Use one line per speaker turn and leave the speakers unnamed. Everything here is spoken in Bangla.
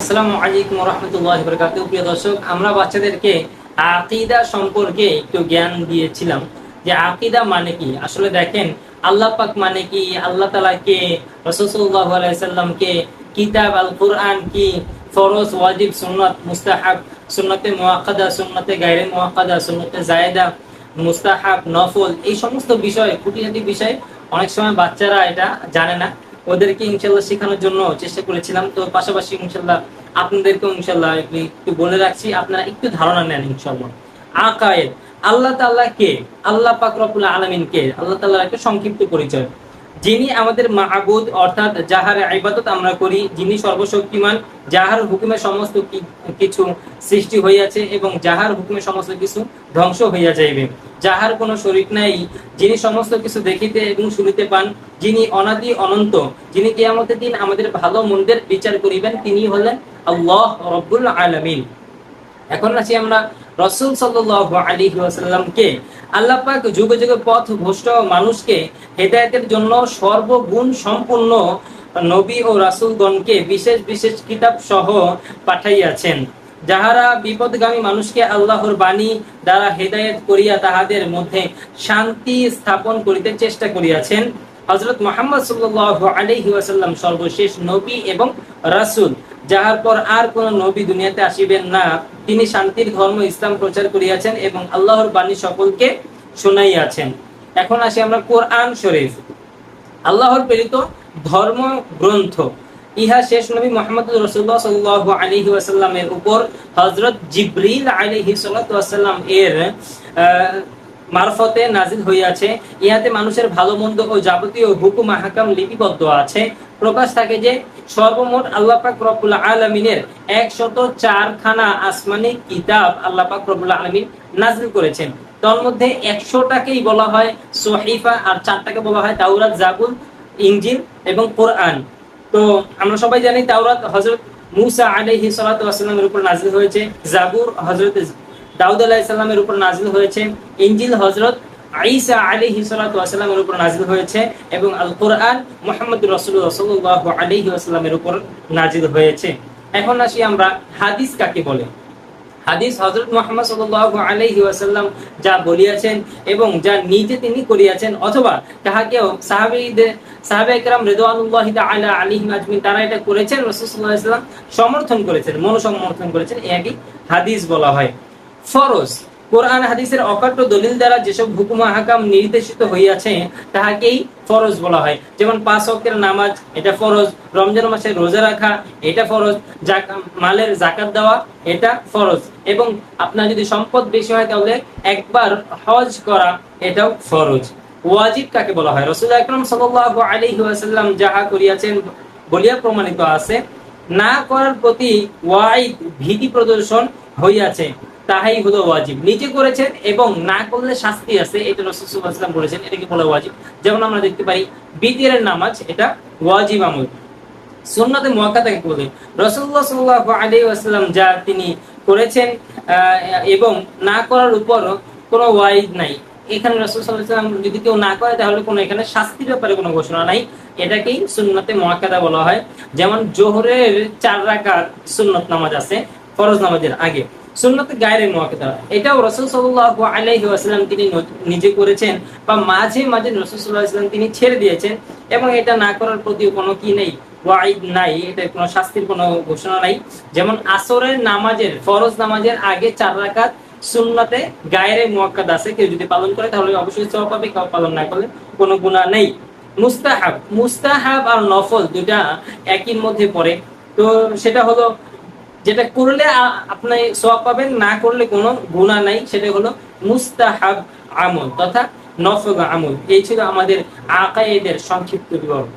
আসসালামু আলাইকুম ওয়া রাহমাতুল্লাহি ওয়া বারাকাতুহু। প্রিয় দর্শক, আমরা বাচ্চাদেরকে আকীদা সম্পর্কে একটু জ্ঞান দিয়েছিলাম যে আকীদা মানে কি। আসলে দেখেন, আল্লাহ পাক মানে কি, আল্লাহ তাআলা কে, রাসূল সাল্লাল্লাহু আলাইহি সাল্লাম কে, কিতাব আল কুরআন কি, ফরজ ওয়াজিব সুন্নাত মুস্তাহাব, সুন্নতে মুআক্কাদা, সুন্নতে গায়রে মুআক্কাদা, সুন্নতে জায়েদা, মুস্তাহাব, নফল, এই সমস্ত বিষয়, খুঁটিনাটি বিষয় অনেক সময় বাচ্চারা এটা জানে না। ওদেরকে ইনশাল্লাহ শেখানোর জন্য চেষ্টা করেছিলাম। তো পাশাপাশি ইনশাল্লাহ আপনাদেরকেও ইনশাল্লাহ একটু বলে রাখছি, আপনারা একটু ধারণা নেন ইনশাল্লাহ। আকায়েদ, আল্লাহ তাআলা কে, আল্লাহ পাক রব্বুল আলামিন কে, আল্লাহ তাআলার একটা সংক্ষিপ্ত পরিচয়। যিনি আমাদের মাবুদ, অর্থাৎ যাহার ইবাদত আমরা করি, যিনি সর্বশক্তিমান, যাহার হুকুমে সমস্ত কিছু সৃষ্টি হইয়াছে এবং যাহার হুকুমে সমস্ত কিছু ধ্বংস হইয়া যাইবে, যাহার কোনো শরীক নাই, যিনি সমস্ত কিছু দেখিতে এবং শুনিতে পান, যিনি অনাদি অনন্ত, যিনি কিয়ামতের দিন আমাদের ভালো মন্দের বিচার করিবেন, তিনি হলেন আল্লাহ রব্বুল আলামিন। এখন আসি আমরা রাসূল সাল্লাল্লাহু আলাইহি ওয়াসাল্লামকে। আল্লাহ পাক যুগে যুগে পথভ্রষ্ট মানুষকে হেদায়েতের জন্য সর্বগুণ সম্পন্ন নবী ও রাসূলগণকে বিশেষ বিশেষ কিতাব সহ পাঠাইয়াছেন, যাহারা বিপদগামী মানুষকে আল্লাহর বাণী দ্বারা হেদায়েত করিয়া তাহাদের মধ্যে শান্তি স্থাপন করিতে চেষ্টা করিয়াছেন। হযরত মুহাম্মদ সাল্লাল্লাহু আলাইহি ওয়াসাল্লাম সর্বশেষ নবী এবং রাসূল, যাহার পর আর কোন নবী দুনিয়াতে আসিবেন না। তিনি শান্তির ধর্ম ইসলাম প্রচার করিয়াছেন এবং আল্লাহর বাণী সকলকে শুনাইয়াছেন। এখন আসি আমরা কোরআন শরীফ, আল্লাহর প্রেরিত ধর্ম গ্রন্থ। ইহা শেষ নবী মুহাম্মদ রাসূলুল্লাহ সাল্লাল্লাহু আলাইহি ওয়াসাল্লামের উপর হযরত জিবরিল আলাইহিস সালাতু ওয়াসাল্লাম এর মারফতে নাজিল হইয়াছে। ইহাতে মানুষের ভালো মন্দ ও যাবতীয় হুকুম আহকাম লিপিবদ্ধ আছে। প্রকাশ থাকে যে সর্বমোট আল্লাহ পাক রব্বুল আলামিনের 104 খানা আসমানি কিতাব আল্লাহ পাক রব্বুল আলামিন নাজিল করেছেন। তার মধ্যে 100টাকেই বলা হয় সহিফা, আর 4টাকে বলা হয় তাওরাত, জাবুর, ইনজিল এবং কোরআন। তো আমরা সবাই জানি তাওরাত হযরত মূসা আলাইহিস সালাতু ওয়াসাল্লামের উপর নাজিল হয়েছে, জাবুর হযরত দাউদ আলাইহিস সালামের উপর নাজিল হয়েছে, ইনজিল হযরত ঈসা আলাইহিস সালাতু ওয়াসাল্লামের উপর নাজিল হয়েছে এবং আল কোরআন মুহাম্মদুর রাসূলুল্লাহ সাল্লাল্লাহু আলাইহি ওয়াসাল্লামের উপর নাজিল হয়েছে। এখন আসি আমরা হাদিস কাকে বলে। হাদিস হযরত মুহাম্মদ সাল্লাল্লাহু আলাইহি ওয়াসাল্লাম যা বলিয়াছেন এবং যা নিজে তিনি করিয়াছেন, অথবা তাহাকেও সাহাবায়ে কেরাম রিদওয়ানুল্লাহি তাআলা আলাইহিম আজমাইন তারা এটা করেছেন, রাসূল সাল্লাল্লাহু আলাইহি ওয়াসাল্লাম সমর্থন করেছেন, মনোসমর্থন করেছেন, একে হাদিস বলা হয়। ফরজ, কোরআন হাদিসের অকাট্য দলিল দ্বারা যেসব হুকুম আহকাম নির্দেশিত হইয়াছে তাহাকেই ফরজ বলা হয়। যেমন 5 ওয়াক্তের নামাজ, এটা ফরজ। রমজান মাসে রোজা রাখা, এটা ফরজ। মালের যাকাত দেওয়া, এটা ফরজ। এবং আপনার যদি সম্পদ বেশি হয় তাহলে একবার হজ করা, এটাও ফরজ। ওয়াজিব কাকে বলা হয়? রাসূল আকরাম সাল্লাল্লাহু আলাইহি ওয়াসাল্লাম যাহা করিয়াছেন বলিয়া প্রমাণিত আছে, না করার প্রতি ওয়াইদ, ভীতি প্রদর্শন হইয়াছে, তাহাই হলো ওয়াজিব। নিজে করেছেন এবং না করলে শাস্তি আছে, এটা রাসূল সাল্লাল্লাহু আলাইহি ওয়াসাল্লাম বলেছেন, এটাকে বলা ওয়াজিব। যেমন আমরা দেখতে পাই বিতিরের নামাজ, এটা ওয়াজিব আমল। সুন্নাতে মুআক্কাদাকে বলে রাসূলুল্লাহ সাল্লাল্লাহু আলাইহি ওয়াসাল্লাম যা তিনি করেছেন এবং না করার উপর কোনো ওয়াইদ নাই। এখানে রাসূল সাল্লাল্লাহু আলাইহি ওয়াসাল্লাম যদি কেউ না করে তাহলে কোনো এখানে শাস্তির ব্যাপারে কোনো ঘোষণা নাই, এটাকেই সুন্নাতে মুআক্কাদা বলা হয়। যেমন জোহরের 4 রাকাত সুন্নাত নামাজ আছে ফরজ নামাজের আগে, সুন্নতে গায়রে মুআক্কাদা, এটাও রাসূল সাল্লাল্লাহু আলাইহি ওয়াসাল্লাম তিনি নিজে করেছেন বা মাঝে মাঝে রাসূল সাল্লাল্লাহু আলাইহি ওয়াসাল্লাম তিনি ছেড়ে দিয়েছেন, এবং এটা না করার প্রতি কোনো কি নেই, ওয়াইদ নাই, এটা কোনো শাস্তির কোনো ঘোষণা নাই। যেমন আসরের নামাজের, ফরজ নামাজের আগে 4 রাকাত সুন্নতে গায়রে মুআক্কাদা আছে, কেউ যদি পালন করে তাহলে অবশ্যই সওয়াব পাবে, কেউ পালন না করলে কোনো গুনাহ নেই। মুস্তাহাব, মুস্তাহাব আর নফল দুটা একই মধ্যে পড়ে। তো সেটা হলো যেটা করলে আপনি সওয়াব পাবেন, না করলে কোনো গুনাহ নাই, সেটা হলো মুস্তাহাব আমল তথা নফল আমল। এই ছিল আমাদের আকায়েদের সংক্ষিপ্ত বিবরণ।